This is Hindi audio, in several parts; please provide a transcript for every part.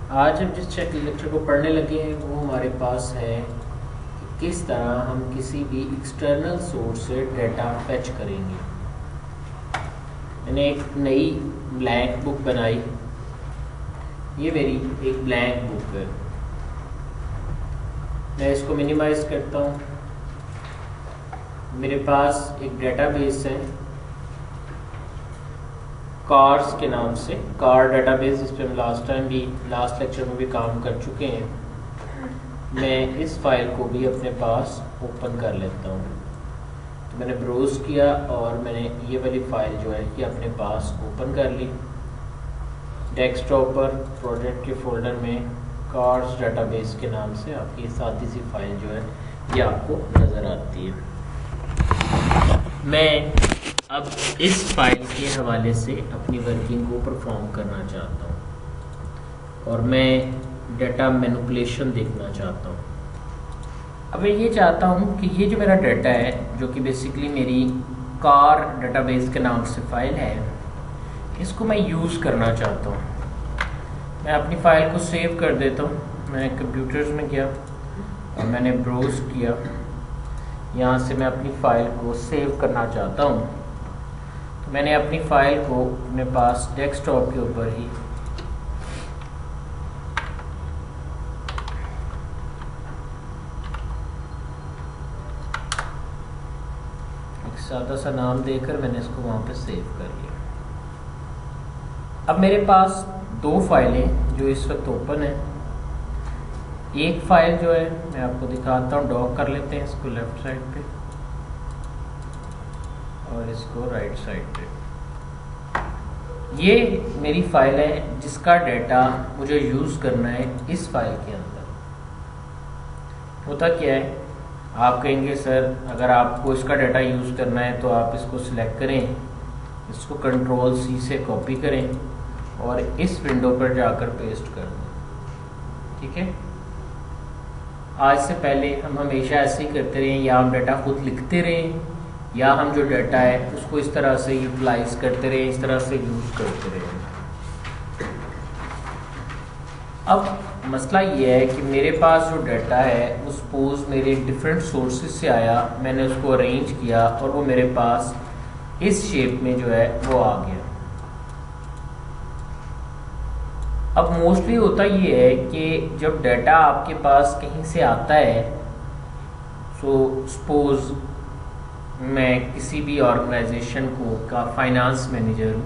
आज हम जिस लेक्चर को पढ़ने लगे हैं वो हमारे पास है कि किस तरह हम किसी भी एक्सटर्नल सोर्स से डाटा फेच करेंगे। मैंने एक नई ब्लैंक बुक बनाई। ये मेरी एक ब्लैंक बुक है। मैं इसको मिनिमाइज करता हूँ। मेरे पास एक डेटाबेस है कार्स के नाम से, कार डेटाबेस, जिस पे हम लास्ट लेक्चर में भी काम कर चुके हैं। मैं इस फाइल को भी अपने पास ओपन कर लेता हूँ। तो मैंने ब्राउज किया और मैंने ये वाली फाइल जो है ये अपने पास ओपन कर ली। डेस्कटॉप पर प्रोजेक्ट के फोल्डर में कार्स डेटाबेस के नाम से आपकी सादी सी फाइल जो है ये आपको नज़र आती है। मैं अब इस फाइल के हवाले से अपनी वर्किंग को परफॉर्म करना चाहता हूँ और मैं डाटा मैनिपुलेशन देखना चाहता हूँ। अब मैं ये चाहता हूँ कि ये जो मेरा डाटा है, जो कि बेसिकली मेरी कार डेटाबेस के नाम से फाइल है, इसको मैं यूज़ करना चाहता हूँ। मैं अपनी फ़ाइल को सेव कर देता हूँ। मैं कंप्यूटर्स में गया और मैंने ब्राउज किया। यहाँ से मैं अपनी फ़ाइल को सेव करना चाहता हूँ। तो मैंने अपनी फ़ाइल को अपने पास डेस्कटॉप के ऊपर ही एक सादा सा नाम देकर मैंने इसको वहाँ पे सेव कर लिया। अब मेरे पास दो फाइलें जो इस वक्त ओपन है। एक फाइल जो है मैं आपको दिखाता हूँ, डॉक कर लेते हैं इसको लेफ्ट साइड पे और इसको राइट साइड पे। ये मेरी फाइल है जिसका डाटा मुझे यूज़ करना है इस फाइल के अंदर। होता क्या है, आप कहेंगे सर अगर आपको इसका डाटा यूज़ करना है तो आप इसको सिलेक्ट करें, इसको कंट्रोल C से कॉपी करें और इस विंडो पर जाकर पेस्ट कर दें। ठीक है, आज से पहले हम हमेशा ऐसे ही करते रहें, या हम डाटा खुद लिखते रहें या हम जो डाटा है उसको इस तरह से यूटिलाइज करते रहें, इस तरह से यूज़ करते रहें। अब मसला ये है कि मेरे पास जो डाटा है वो सपोज मेरे डिफरेंट सोर्सेज से आया, मैंने उसको अरेंज किया और वो मेरे पास इस शेप में जो है वो आ गया। अब मोस्टली होता ये है कि जब डाटा आपके पास कहीं से आता है, सो सपोज मैं किसी भी ऑर्गेनाइजेशन का फाइनेंस मैनेजर हूँ,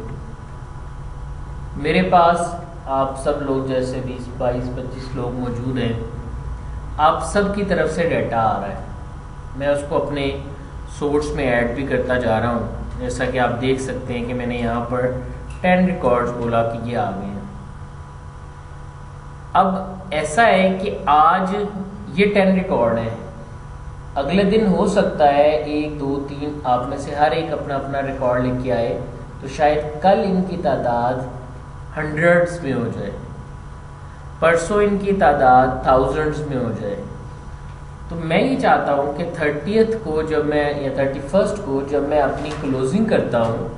मेरे पास आप सब लोग जैसे 20, 22, 25 लोग मौजूद हैं, आप सब की तरफ से डाटा आ रहा है। मैं उसको अपने सोर्स में ऐड भी करता जा रहा हूँ। जैसा कि आप देख सकते हैं कि मैंने यहाँ पर 10 रिकॉर्ड्स बोला कि ये आ गए हैं। अब ऐसा है कि आज ये 10 रिकॉर्ड हैं, अगले दिन हो सकता है 1, 2, 3 आप में से हर एक अपना अपना रिकॉर्ड लेके आए, तो शायद कल इनकी तादाद हंड्रेड्स में हो जाए, परसों इनकी तादाद थाउजेंड्स में हो जाए। तो मैं ये चाहता हूँ कि 30th को जब मैं या 31st को जब मैं अपनी क्लोजिंग करता हूँ,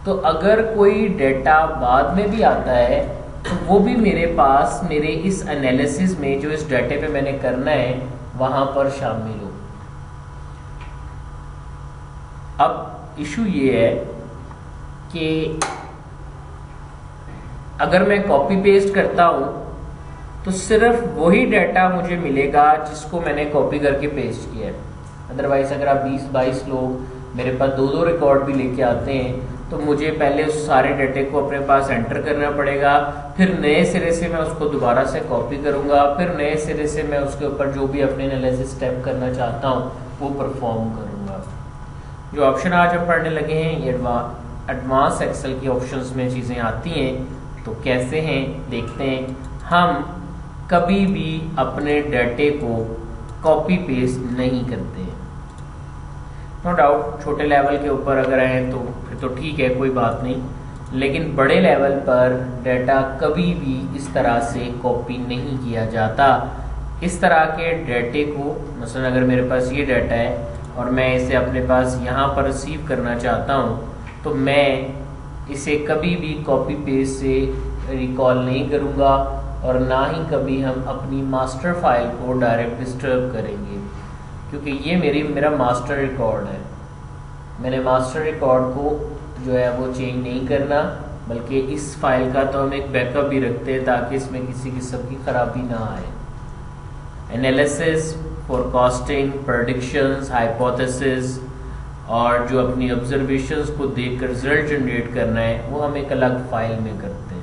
तो अगर कोई डाटा बाद में भी आता है तो वो भी मेरे पास मेरे इस एनालिसिस में जो इस डाटे पे मैंने करना है वहाँ पर शामिल हो। अब इशू ये है कि अगर मैं कॉपी पेस्ट करता हूँ तो सिर्फ वही डाटा मुझे मिलेगा जिसको मैंने कॉपी करके पेस्ट किया है। अदरवाइज अगर आप 20-22 लोग मेरे पास 2-2 रिकॉर्ड भी लेके आते हैं तो मुझे पहले उस सारे डाटे को अपने पास एंटर करना पड़ेगा, फिर नए सिरे से मैं उसको दोबारा से कॉपी करूँगा, फिर नए सिरे से मैं उसके ऊपर जो भी अपने एनालिसिस स्टेप करना चाहता हूँ वो परफॉर्म करूँगा। जो ऑप्शन आज हम पढ़ने लगे हैं ये एडवांस एक्सेल की ऑप्शंस में चीज़ें आती हैं। तो कैसे हैं देखते हैं। हम कभी भी अपने डाटे को कॉपी पेस्ट नहीं करते हैं। नो डाउट छोटे लेवल के ऊपर अगर आए तो फिर तो ठीक है, कोई बात नहीं, लेकिन बड़े लेवल पर डाटा कभी भी इस तरह से कॉपी नहीं किया जाता। इस तरह के डाटे को, मसलन अगर मेरे पास ये डाटा है और मैं इसे अपने पास यहाँ पर रिसीव करना चाहता हूँ, तो मैं इसे कभी भी कॉपी पेस्ट से रिकॉल नहीं करूँगा और ना ही कभी हम अपनी मास्टर फाइल को डायरेक्ट डिस्टर्ब करेंगे, क्योंकि ये मेरा मास्टर रिकॉर्ड है। मैंने मास्टर रिकॉर्ड को जो है वो चेंज नहीं करना, बल्कि इस फाइल का तो हम एक बैकअप भी रखते हैं ताकि इसमें किसी किस्म की खराबी ना आए। एनालिसिस, फोरकास्टिंग, प्रेडिक्शंस, हाइपोथेसिस और जो अपनी ऑब्जर्वेशंस को देखकर रिजल्ट जनरेट करना है वो हम एक अलग फाइल में करते हैं।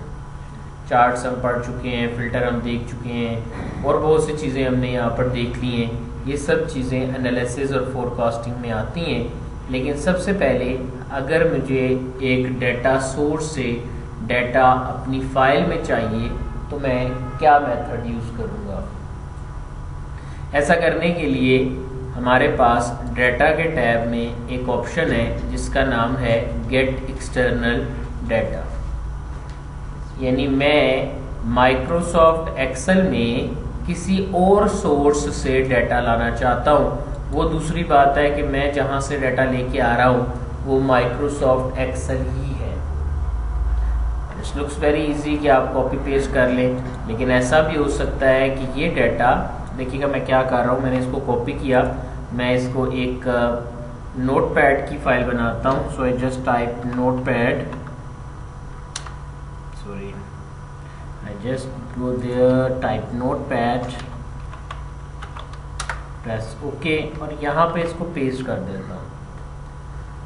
चार्ट्स हम पढ़ चुके हैं, फिल्टर हम देख चुके हैं और बहुत सी चीज़ें हमने यहाँ पर देख ली हैं। ये सब चीज़ें एनालिसिस और फोरकास्टिंग में आती हैं। लेकिन सबसे पहले अगर मुझे एक डाटा सोर्स से डाटा अपनी फाइल में चाहिए तो मैं क्या मेथड यूज़ करूँगा। ऐसा करने के लिए हमारे पास डाटा के टैब में एक ऑप्शन है जिसका नाम है गेट एक्सटर्नल डाटा। यानी मैं माइक्रोसॉफ्ट एक्सेल में किसी और सोर्स से डाटा लाना चाहता हूँ। वो दूसरी बात है कि मैं जहाँ से डाटा लेके आ रहा हूँ वो माइक्रोसॉफ्ट एक्सेल ही है। इट लुक्स वेरी इजी कि आप कॉपी पेस्ट कर लें, लेकिन ऐसा भी हो सकता है कि ये डाटा, देखिएगा मैं क्या कर रहा हूँ, मैंने इसको कॉपी किया, मैं इसको एक नोटपैड की फाइल बनाता हूँ। So I just type notepad, sorry I just go there, type notepad, press OK और यहाँ पे इसको पेस्ट कर देता हूँ।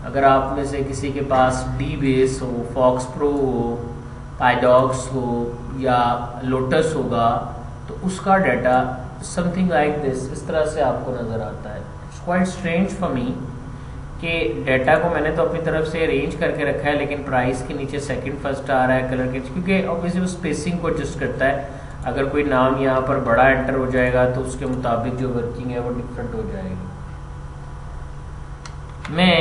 अगर आप में से किसी के पास DBase हो, Fox Pro हो, PyDocs हो या Lotus होगा तो उसका डाटा समथिंग लाइक दिस, इस तरह से आपको नज़र आता है। It's quite strange for me कि डाटा को मैंने तो अपनी तरफ से अरेंज करके रखा है, लेकिन प्राइस के नीचे सेकंड फर्स्ट आ रहा है कलर के, क्योंकि ऑब्वियसली वो स्पेसिंग को एडजस्ट करता है। अगर कोई नाम यहाँ पर बड़ा एंटर हो जाएगा तो उसके मुताबिक जो वर्किंग है वो डिफरेंट हो जाएगी। मैं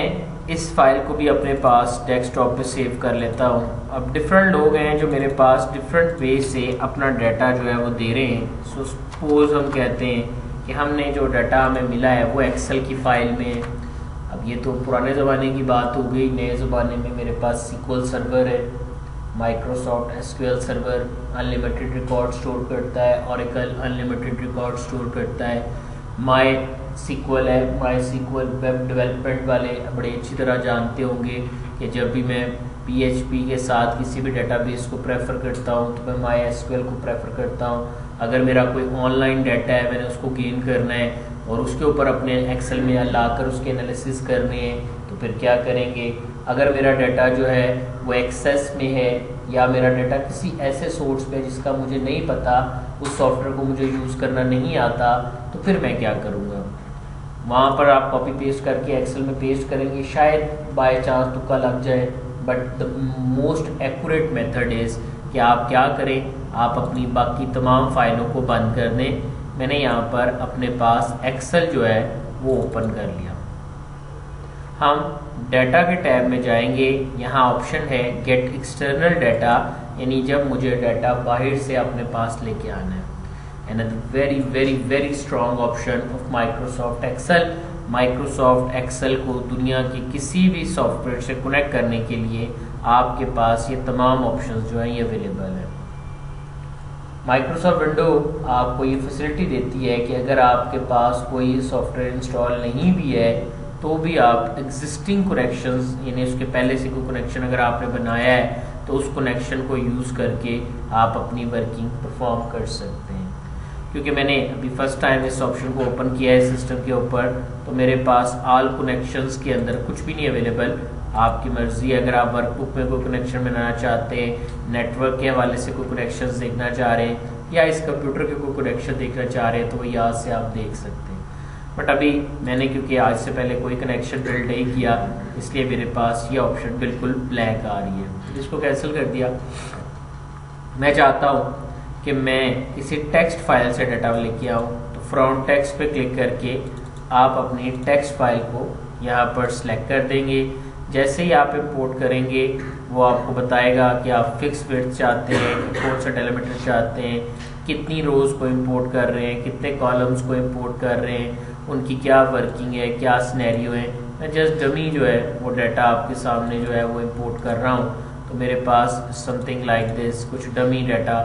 इस फाइल को भी अपने पास डेस्कटॉप पे सेव कर लेता हूँ। अब डिफरेंट लोग हैं जो मेरे पास डिफरेंट वे से अपना डाटा जो है वो दे रहे हैं। सो सपोज हम कहते हैं कि हमने जो डाटा हमें मिला है वो एक्सेल की फाइल में। अब ये तो पुराने ज़माने की बात हो गई, नए ज़माने में मेरे पास SQL सर्वर है, Microsoft SQL server unlimited record store करता है, Oracle अनलिमिटेड रिकॉर्ड स्टोर करता है, MySQL है, MySQL वेब डेवलपमेंट वाले बड़े अच्छी तरह जानते होंगे कि जब भी मैं PHP के साथ किसी भी डेटाबेस को प्रेफर करता हूँ तो मैं MySQL को प्रेफर करता हूँ। अगर मेरा कोई ऑनलाइन डाटा है, मैंने उसको गेन करना है और उसके ऊपर अपने एक्सेल में लाकर उसके एनालिसिस करने हैं तो फिर क्या करेंगे। अगर मेरा डाटा जो है वो एक्सेस में है या मेरा डाटा किसी ऐसे सोर्स पे जिसका मुझे नहीं पता, उस सॉफ्टवेयर को मुझे यूज़ करना नहीं आता, तो फिर मैं क्या करूँगा। वहाँ पर आप कॉपी पेस्ट करके एक्सेल में पेस्ट करेंगे, शायद बाय चांस तुक्का लग जाए, but the most accurate method is कि आप क्या करें, आप अपनी बाकी तमाम फाइलों को बंद कर दें। मैंने यहाँ पर अपने पास एक्सेल जो है वो ओपन कर लिया। हम डाटा के टैब में जाएंगे, यहाँ ऑप्शन है गेट एक्सटर्नल डाटा, यानी जब मुझे डाटा बाहर से अपने पास लेके आना है। And very very very strong option of Microsoft Excel. Microsoft Excel को दुनिया की किसी भी सॉफ्टवेयर से कनेक्ट करने के लिए आपके पास ये तमाम ऑप्शंस जो हैं ये अवेलेबल है। माइक्रोसॉफ्ट विंडो आपको ये फैसिलिटी देती है कि अगर आपके पास कोई सॉफ्टवेयर इंस्टॉल नहीं भी है तो भी आप एग्जिस्टिंग कनेक्शंस, यानी उसके पहले से कोई कनेक्शन अगर आपने बनाया है तो उस कनेक्शन को यूज़ करके आप अपनी वर्किंग परफॉर्म कर सकते हैं। क्योंकि मैंने अभी फर्स्ट टाइम इस ऑप्शन को ओपन किया है सिस्टम के ऊपर, तो मेरे पास ऑल कनेक्शंस के अंदर कुछ भी नहीं अवेलेबल। आपकी मर्जी, अगर आप वर्कबुक में कोई कनेक्शन बनाना चाहते हैं, नेटवर्क के हवाले से कोई कनेक्शंस देखना चाह रहे हैं या इस कंप्यूटर के कोई कनेक्शन देखना चाह रहे हैं तो वो यहाँ से आप देख सकते हैं। बट अभी मैंने क्योंकि आज से पहले कोई कनेक्शन बिल्ड नहीं किया, इसलिए मेरे पास ये ऑप्शन बिल्कुल ब्लैंक आ रही है। इसको कैंसिल कर दिया। मैं चाहता हूँ कि मैं किसी टेक्स्ट फाइल से डाटा लेके आऊँ, तो फ्रॉम टेक्स्ट पे क्लिक करके आप अपनी टेक्स्ट फाइल को यहाँ पर सिलेक्ट कर देंगे। जैसे ही आप इंपोर्ट करेंगे वो आपको बताएगा कि आप फिक्स विड्थ चाहते हैं, कौन सा डेलीमीटर चाहते हैं, कितनी रोज को इंपोर्ट कर रहे हैं, कितने कॉलम्स को इंपोर्ट कर रहे हैं, उनकी क्या वर्किंग है, क्या सिनेरियो है। मैं जस्ट डमी जो है वो डाटा आपके सामने जो है वो इंपोर्ट कर रहा हूँ। तो मेरे पास समथिंग लाइक दिस कुछ डमी डाटा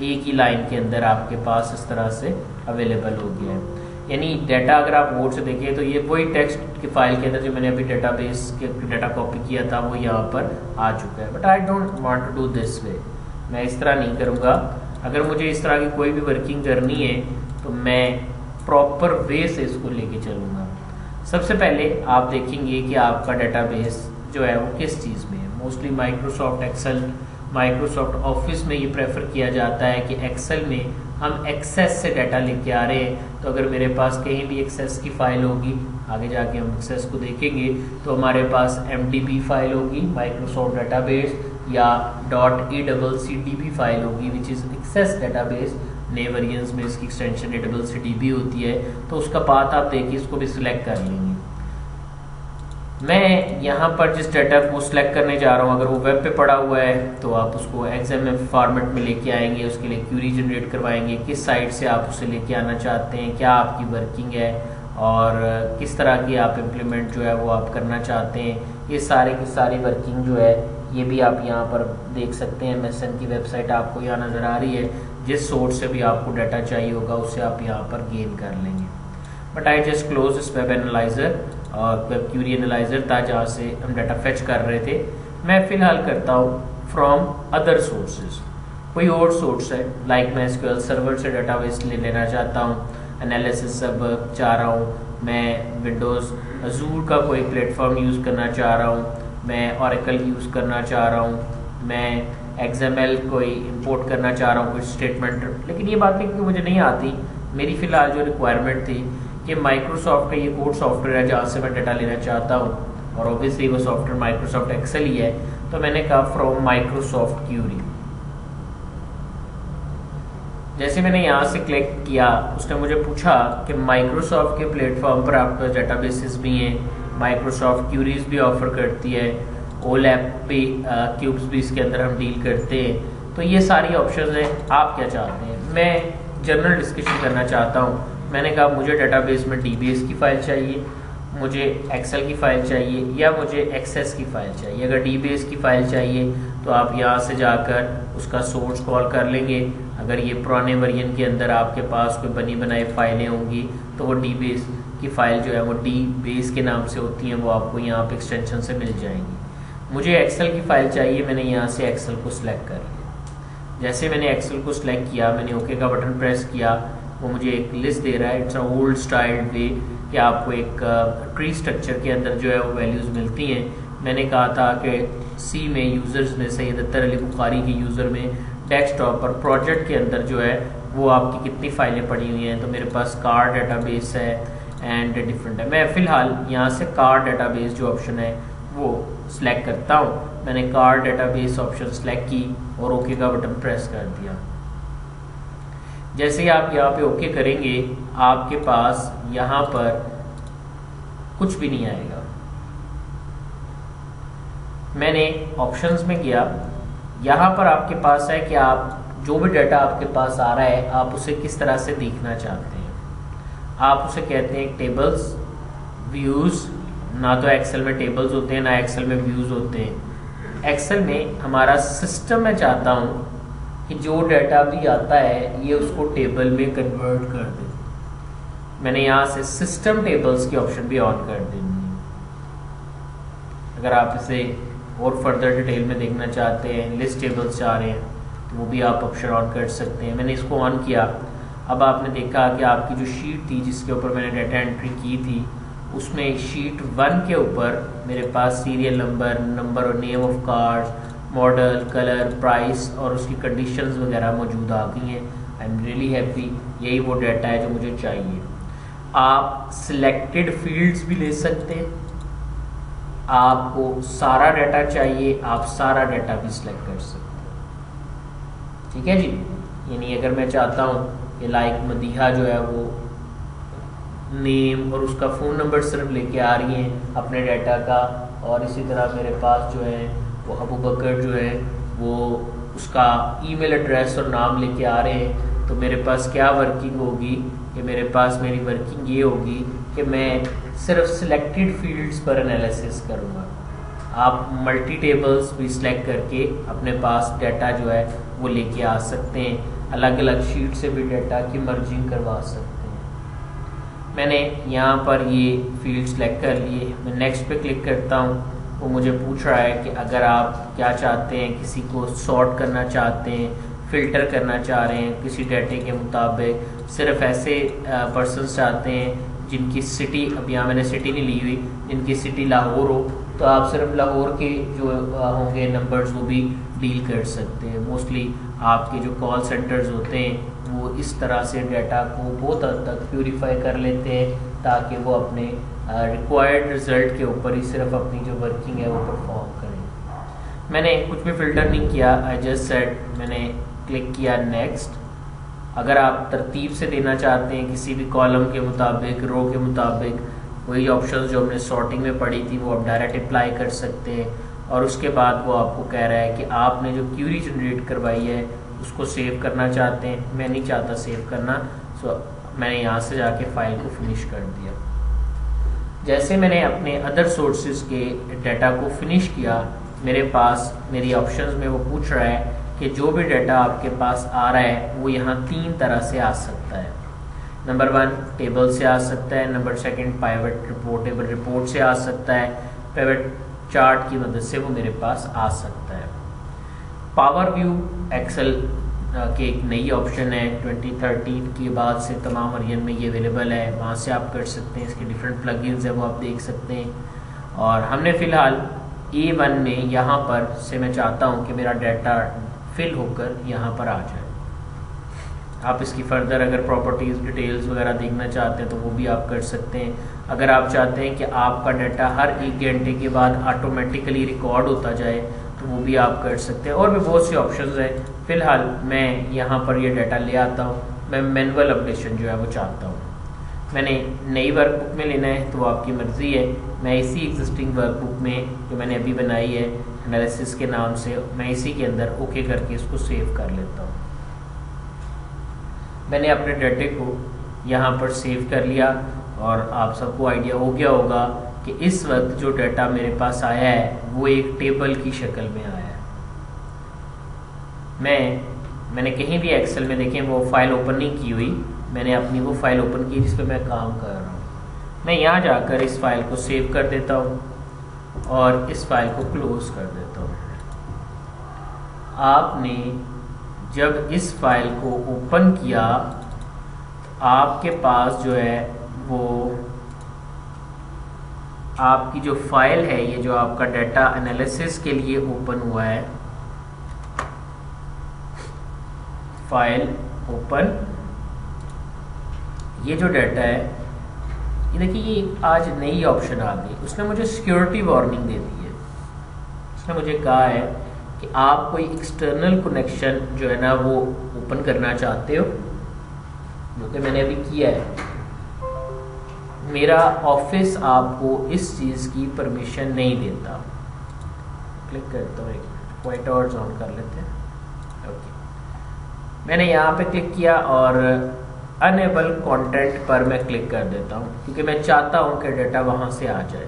एक ही लाइन के अंदर आपके पास इस तरह से अवेलेबल हो गया है। यानी डाटा अगर आप बोर्ड से देखें तो ये वही टेक्स्ट की फाइल के अंदर जो मैंने अभी डेटाबेस के डाटा कॉपी किया था वो यहाँ पर आ चुका है। But I don't want to do this way, मैं इस तरह नहीं करूँगा। अगर मुझे इस तरह की कोई भी वर्किंग करनी है तो मैं प्रॉपर वे से इसको लेके चलूँगा। सबसे पहले आप देखेंगे कि आपका डेटाबेस जो है वो किस चीज़ में है। Mostly Microsoft Excel, Microsoft Office में ये प्रेफर किया जाता है कि एक्सेल में हम एक्सेस से डाटा लेके आ रहे हैं। तो अगर मेरे पास कहीं भी एक्सेस की फाइल होगी, आगे जाके हम एक्सेस को देखेंगे, तो हमारे पास MDB फाइल होगी माइक्रोसॉफ्ट डेटाबेस, या .ACCDB फाइल होगी विच इज़ एक्सेस डेटाबेस। नए वेरिएंट्स में इसकी एक्सटेंशन ACCDB होती है। तो उसका पाथ आप देखिए, इसको भी सिलेक्ट कर लेंगे। मैं यहाँ पर जिस डाटा को सिलेक्ट करने जा रहा हूँ, अगर वो वेब पे पड़ा हुआ है तो आप उसको XML फॉर्मेट में लेके आएंगे, उसके लिए क्यूरी जनरेट करवाएंगे, किस साइट से आप उसे लेके आना चाहते हैं, क्या आपकी वर्किंग है और किस तरह की आप इम्प्लीमेंट जो है वो आप करना चाहते हैं। ये सारे की सारी वर्किंग जो है ये भी आप यहाँ पर देख सकते हैं। MSN की वेबसाइट आपको यहाँ नज़र आ रही है, जिस सोर्स से भी आपको डाटा चाहिए होगा उससे आप यहाँ पर गेन कर लेंगे। But I just close this web analyser और वेब क्यूरी एनालाइजर था जहाँ से हम डाटा फेच कर रहे थे। मैं फिलहाल करता हूँ फ्रॉम अदर सोर्सेज, कोई और सोर्स है लाइक मैं SQL सर्वर से डाटाबेस ले लेना चाहता हूँ, एनालिसिस सब चाह रहा हूँ, मैं विंडोज़ अजूर का कोई प्लेटफॉर्म यूज़ करना चाह रहा हूँ, मैं ओरेकल यूज़ करना चाह रहा हूँ, मैं XML कोई इंपोर्ट करना चाह रहा हूँ, कुछ स्टेटमेंट। लेकिन ये बातें क्योंकि मुझे नहीं आती, मेरी फ़िलहाल जो रिक्वायरमेंट थी कि माइक्रोसॉफ्ट का ये कोड सॉफ्टवेयर है जहाँ से मैं डाटा लेना चाहता हूँ और ऑब्वियसली वो सॉफ्टवेयर माइक्रोसॉफ्ट एक्सेल ही है। तो मैंने कहा फ्रॉम माइक्रोसॉफ्ट क्यूरी। जैसे मैंने यहाँ से क्लिक किया, उसने मुझे पूछा कि माइक्रोसॉफ्ट के प्लेटफॉर्म पर आपके डाटाबेसेस भी हैं, माइक्रोसॉफ्ट क्यूरीज भी ऑफर करती है, OLAP पे क्यूब्स भी इसके अंदर हम डील करते हैं। तो ये सारी ऑप्शंस हैं, आप क्या चाहते हैं। मैं जनरल डिस्कशन करना चाहता हूँ। मैंने कहा मुझे डेटाबेस में DBS की फ़ाइल चाहिए, मुझे एक्सेल की फ़ाइल चाहिए या मुझे एक्सेस की फ़ाइल चाहिए। अगर DBS की फ़ाइल चाहिए तो आप यहाँ से जाकर उसका सोर्स कॉल कर लेंगे। अगर ये पुराने वर्जन के अंदर आपके पास कोई बनी बनाई फाइलें होंगी तो वो DBS की फ़ाइल जो है वो DBase के नाम से होती हैं, वो आपको यहाँ पे एक्सटेंशन से मिल जाएंगी। मुझे एक्सेल की फ़ाइल चाहिए, मैंने यहाँ से एक्सेल को सिलेक्ट कर लिया। जैसे मैंने एक्सेल को सिलेक्ट किया, मैंने ओके का बटन प्रेस किया, वो मुझे एक लिस्ट दे रहा है। इट्स अ ओल्ड स्टाइल्ड वे कि आपको एक ट्री स्ट्रक्चर के अंदर जो है वो वैल्यूज़ मिलती हैं। मैंने कहा था कि सी में यूज़र्स में सैयद अत्तर अली बुखारी के यूज़र में डेस्कटॉप और प्रोजेक्ट के अंदर जो है वो आपकी कितनी फ़ाइलें पड़ी हुई हैं। तो मेरे पास कार डाटाबेस है एंड डिफरेंट है। मैं फ़िलहाल यहाँ से कार डाटाबेस जो ऑप्शन है वो सिलेक्ट करता हूँ। मैंने कार डाटाबेस ऑप्शन सेलेक्ट की और ओके का बटन प्रेस कर दिया। जैसे ही आप यहाँ पे ओके करेंगे, आपके पास यहाँ पर कुछ भी नहीं आएगा। मैंने ऑप्शंस में गया, यहाँ पर आपके पास है कि आप जो भी डाटा आपके पास आ रहा है आप उसे किस तरह से देखना चाहते हैं। आप उसे कहते हैं टेबल्स, व्यूज़। ना तो एक्सेल में टेबल्स होते हैं ना एक्सेल में व्यूज़ होते हैं। एक्सेल में हमारा सिस्टम मैं चाहता हूँ कि जो डाटा भी आता है ये उसको टेबल में कन्वर्ट कर दे। मैंने यहाँ से सिस्टम टेबल्स की ऑप्शन भी ऑन कर देनी है। अगर आप इसे और फर्दर डिटेल में देखना चाहते हैं, लिस्ट टेबल्स चाह रहे हैं, तो वो भी आप ऑप्शन ऑन कर सकते हैं। मैंने इसको ऑन किया। अब आपने देखा कि आपकी जो शीट थी जिसके ऊपर मैंने डाटा एंट्री की थी, उसमें शीट 1 के ऊपर मेरे पास सीरियल नंबर, नंबर और name of card, model, colour, price और उसकी कंडीशंस वगैरह मौजूद आ गई हैं। I am really happy. यही वो डाटा है जो मुझे चाहिए। आप सिलेक्टेड फील्ड्स भी ले सकते हैं। आपको सारा डाटा चाहिए, आप सारा डाटा भी सिलेक्ट कर सकते हैं। ठीक है जी। यानी अगर मैं चाहता हूँ कि लाइक मदीहा जो है वो नेम और उसका फ़ोन नंबर सिर्फ लेके आ रही हैं अपने डाटा का, और इसी तरह मेरे पास जो है वो अबू बकर जो है वो उसका ईमेल एड्रेस और नाम लेके आ रहे हैं, तो मेरे पास क्या वर्किंग होगी कि मेरे पास मेरी वर्किंग ये होगी कि मैं सिर्फ सिलेक्टेड फील्ड्स पर एनालिसिस करूँगा। आप मल्टी टेबल्स भी सिलेक्ट करके अपने पास डाटा जो है वो लेके आ सकते हैं। अलग अलग शीट से भी डाटा की मर्जिंग करवा सकते हैं। मैंने यहाँ पर ये फील्ड सेलेक्ट कर लिए, मैं नेक्स्ट पे क्लिक करता हूँ। वो मुझे पूछ रहा है कि अगर आप क्या चाहते हैं, किसी को सॉर्ट करना चाहते हैं, फ़िल्टर करना चाह रहे हैं किसी डाटे के मुताबिक, सिर्फ ऐसे पर्सन्स चाहते हैं जिनकी सिटी, अब यहाँ मैंने सिटी नहीं ली हुई, जिनकी सिटी लाहौर हो, तो आप सिर्फ लाहौर के जो होंगे नंबर्स वो भी डील कर सकते हैं। मोस्टली आपके जो कॉल सेंटर्स होते हैं वो इस तरह से डाटा को बहुत हद तक प्यूरीफाई कर लेते हैं ताकि वो अपने रिक्वायर्ड रिज़ल्ट के ऊपर ही सिर्फ अपनी जो वर्किंग है वो परफॉर्म करें। मैंने कुछ भी फ़िल्टर नहीं किया, आई जस्ट सेड, मैंने क्लिक किया नेक्स्ट। अगर आप तरतीब से देना चाहते हैं किसी भी कॉलम के मुताबिक, रो के मुताबिक, वही ऑप्शंस जो हमने सॉर्टिंग में पढ़ी थी वो आप डायरेक्ट अप्लाई कर सकते हैं। और उसके बाद वो आपको कह रहा है कि आपने जो क्यूरी जनरेट करवाई है उसको सेव करना चाहते हैं। मैं नहीं चाहता सेव करना, सो मैंने यहाँ से जाके फाइल को फिनिश कर दिया। जैसे मैंने अपने अदर सोर्सेज के डाटा को फिनिश किया, मेरे पास मेरी ऑप्शंस में वो पूछ रहा है कि जो भी डाटा आपके पास आ रहा है वो यहाँ 3 तरह से आ सकता है। नंबर 1 टेबल से आ सकता है, नंबर 2 पाइवट रिपोर्टेबल रिपोर्ट से आ सकता है, पाइवट चार्ट की मदद से वो मेरे पास आ सकता है। पावर व्यू एक्सेल के एक नई ऑप्शन है 2013 के बाद से तमाम वर्जन में ये अवेलेबल है, वहाँ से आप कर सकते हैं। इसके डिफरेंट प्लगइन्स हैं वो आप देख सकते हैं। और हमने फ़िलहाल A1 में यहाँ पर से मैं चाहता हूँ कि मेरा डाटा फिल होकर यहाँ पर आ जाए। आप इसकी फर्दर अगर प्रॉपर्टीज़ डिटेल्स वगैरह देखना चाहते हैं तो वो भी आप कर सकते हैं। अगर आप चाहते हैं कि आपका डाटा हर 1 घंटे के बाद ऑटोमेटिकली रिकॉर्ड होता जाए तो वो भी आप कर सकते हैं। और भी बहुत सी ऑप्शंस हैं। फ़िलहाल मैं यहाँ पर ये डाटा ले आता हूँ, मैं मैनुअल अपडेशन जो है वो चाहता हूँ। मैंने नई वर्कबुक में लेना है तो वो आपकी मर्ज़ी है। मैं इसी एग्जिस्टिंग वर्कबुक में जो मैंने अभी बनाई है एनालिसिस के नाम से, मैं इसी के अंदर ओके करके इसको सेव कर लेता हूँ। मैंने अपने डाटे को यहाँ पर सेव कर लिया और आप सबको आइडिया हो गया होगा कि इस वक्त जो डाटा मेरे पास आया है वो एक टेबल की शक्ल में आया है। मैंने कहीं भी एक्सेल में देखें वो फाइल ओपन नहीं की हुई, मैंने अपनी वो फाइल ओपन की जिस पे मैं काम कर रहा हूँ। मैं यहाँ जाकर इस फाइल को सेव कर देता हूँ और इस फाइल को क्लोज कर देता हूँ। आपने जब इस फाइल को ओपन किया तो आपके पास जो है वो आपकी जो फाइल है, ये जो आपका डाटा एनालिसिस के लिए ओपन हुआ है, फाइल ओपन, ये जो डाटा है ये देखिए, ये आज नई ऑप्शन आ गई। उसने मुझे सिक्योरिटी वार्निंग दे दी है। उसने मुझे कहा है कि आप कोई एक्सटर्नल कनेक्शन जो है ना वो ओपन करना चाहते हो, जो कि मैंने अभी किया है। मेरा ऑफिस आपको इस चीज़ की परमिशन नहीं देता। क्लिक करता हूँ, एक व्हाइट आवर्स ऑन कर लेते हैं। ओके, मैंने यहाँ पे क्लिक किया और अनेबल कंटेंट पर मैं क्लिक कर देता हूँ क्योंकि मैं चाहता हूँ कि डाटा वहाँ से आ जाए।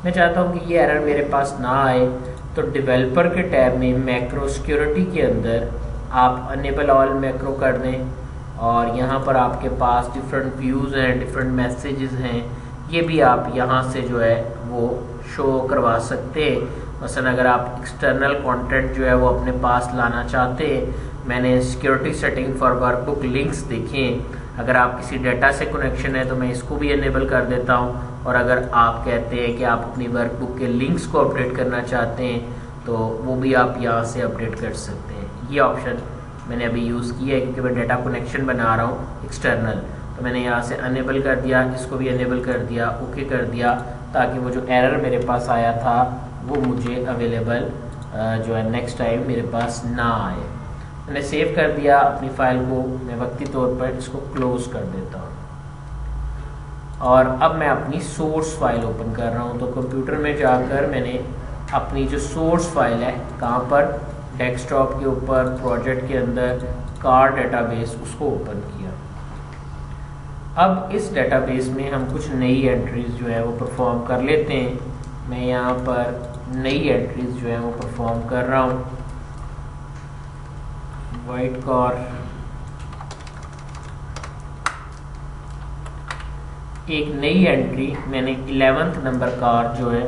मैं चाहता हूँ कि ये एरर मेरे पास ना आए। तो डेवलपर के टैब में मैक्रो सिक्योरिटी के अंदर आप अनेबल ऑल मैक्रो कर दें और यहाँ पर आपके पास डिफरेंट व्यूज़ हैं, डिफरेंट मैसेजेस हैं, ये भी आप यहाँ से जो है वो शो करवा सकते हैं। मसलन अगर आप एक्सटर्नल कंटेंट जो है वो अपने पास लाना चाहते हैं, मैंने security setting for workbook links देखें, अगर आप किसी डाटा से कनेक्शन है तो मैं इसको भी इनेबल कर देता हूँ। और अगर आप कहते हैं कि आप अपनी वर्कबुक के लिंक्स को अपडेट करना चाहते हैं तो वो भी आप यहाँ से अपडेट कर सकते हैं। ये ऑप्शन मैंने अभी यूज़ किया है क्योंकि मैं डाटा कनेक्शन बना रहा हूँ एक्सटर्नल, तो मैंने यहाँ से अनेबल कर दिया, इसको भी अनेबल कर दिया, ओके कर दिया, ताकि वो जो एरर मेरे पास आया था वो मुझे अवेलेबल जो है नेक्स्ट टाइम मेरे पास ना आए। मैंने सेव कर दिया अपनी फ़ाइल को, मैं वक्ती तौर पर इसको क्लोज़ कर देता हूँ। और अब मैं अपनी सोर्स फाइल ओपन कर रहा हूँ। तो कंप्यूटर में जाकर मैंने अपनी जो सोर्स फाइल है, कहाँ पर, डेस्कटॉप के ऊपर प्रोजेक्ट के अंदर कार डेटाबेस, उसको ओपन किया। अब इस डेटाबेस में हम कुछ नई एंट्रीज जो है वो परफॉर्म कर लेते हैं। मैं यहाँ पर नई एंट्रीज जो है वो परफॉर्म कर रहा हूँ। वाइट कार, एक नई एंट्री मैंने 11th नंबर कार जो है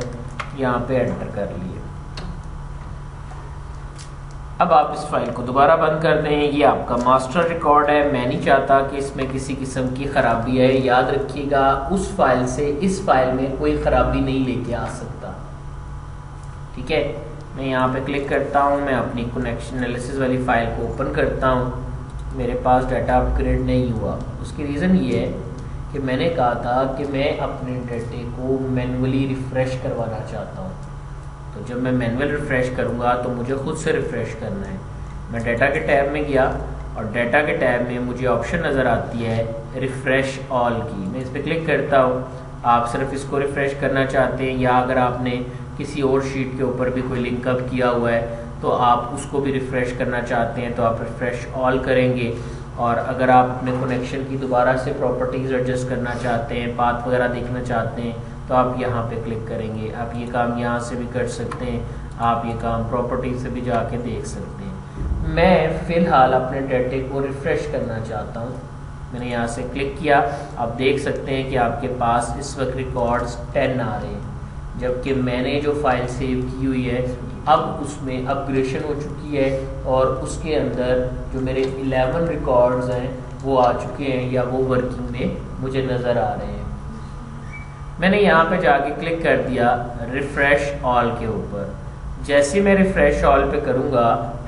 यहाँ पे एंटर कर ली है। अब आप इस फाइल को दोबारा बंद कर दें। ये आपका मास्टर रिकॉर्ड है, मैं नहीं चाहता कि इसमें किसी किस्म की ख़राबी है। याद रखिएगा, उस फाइल से इस फाइल में कोई ख़राबी नहीं लेके आ सकता। ठीक है, मैं यहाँ पे क्लिक करता हूँ, मैं अपनी कनेक्शन एनालिसिस वाली फाइल को ओपन करता हूँ। मेरे पास डाटा अपग्रेड नहीं हुआ। उसकी रीज़न ये है कि मैंने कहा था कि मैं अपने डाटे को मैन्युअली रिफ़्रेश करवाना चाहता हूँ। तो जब मैं मैनुअल रिफ़्रेश करूँगा तो मुझे खुद से रिफ़्रेश करना है। मैं डाटा के टैब में गया और डाटा के टैब में मुझे ऑप्शन नज़र आती है रिफ़्रेश ऑल की। मैं इस पर क्लिक करता हूँ। आप सिर्फ इसको रिफ़्रेश करना चाहते हैं, या अगर आपने किसी और शीट के ऊपर भी कोई लिंकअप किया हुआ है तो आप उसको भी रिफ़्रेश करना चाहते हैं तो आप रिफ़्रेश ऑल करेंगे। और अगर आप अपने कनेक्शन की दोबारा से प्रॉपर्टीज़ एडजस्ट करना चाहते हैं, पाथ वगैरह देखना चाहते हैं, तो आप यहाँ पे क्लिक करेंगे। आप ये काम यहाँ से भी कर सकते हैं, आप ये काम प्रॉपर्टी से भी जाके देख सकते हैं। मैं फ़िलहाल अपने डाटे को रिफ़्रेश करना चाहता हूँ। मैंने यहाँ से क्लिक किया। आप देख सकते हैं कि आपके पास इस वक्त रिकॉर्ड्स 10 आ रहे हैं, जबकि मैंने जो फाइल सेव की हुई है अब उसमें अपग्रेडेशन हो चुकी है और उसके अंदर जो मेरे 11 रिकॉर्ड्स हैं वो आ चुके हैं या वो वर्किंग में मुझे नज़र आ रहे हैं। मैंने यहाँ पे जाके क्लिक कर दिया रिफ़्रेश ऑल के ऊपर। जैसे मैं रिफ़्रेश ऑल पे करूँगा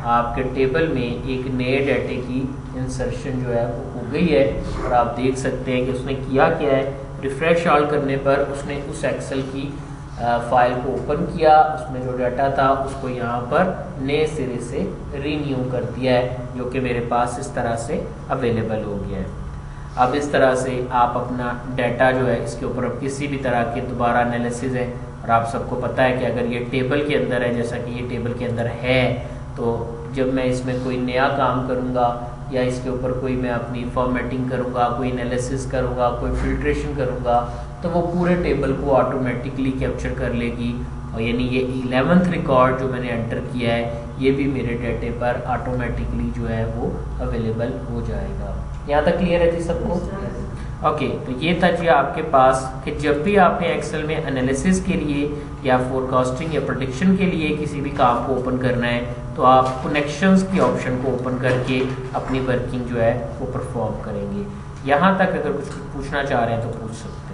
आपके टेबल में एक नए डाटे की इंसर्शन जो है वो हो गई है और आप देख सकते हैं कि उसने किया क्या है। रिफ़्रेश ऑल करने पर उसने उस एक्सेल की फाइल को ओपन किया, उसमें जो डाटा था उसको यहाँ पर नए सिरे से रीन्यू कर दिया है, जो कि मेरे पास इस तरह से अवेलेबल हो गया है। अब इस तरह से आप अपना डाटा जो है इसके ऊपर अब किसी भी तरह के दोबारा एनालिसिस है, और आप सबको पता है कि अगर ये टेबल के अंदर है, जैसा कि ये टेबल के अंदर है, तो जब मैं इसमें कोई नया काम करूँगा या इसके ऊपर कोई मैं अपनी फॉर्मेटिंग करूँगा, कोई एनालिसिस करूँगा, कोई फिल्ट्रेशन करूँगा, तो वो पूरे टेबल को ऑटोमेटिकली कैप्चर कर लेगी। और यानी ये 11th रिकॉर्ड जो मैंने एंटर किया है ये भी मेरे डाटे पर ऑटोमेटिकली जो है वो अवेलेबल हो जाएगा। यहाँ तक क्लियर है जी सबको? ओके, तो ये था जी आपके पास कि जब भी आपने एक्सेल में एनालिसिस के लिए या फोरकास्टिंग या प्रेडिक्शन के लिए किसी भी काम को ओपन करना है तो आप कनेक्शंस की ऑप्शन को ओपन करके अपनी वर्किंग जो है वो परफॉर्म करेंगे। यहाँ तक अगर कुछ पूछना चाह रहे हैं तो पूछ सकते हैं।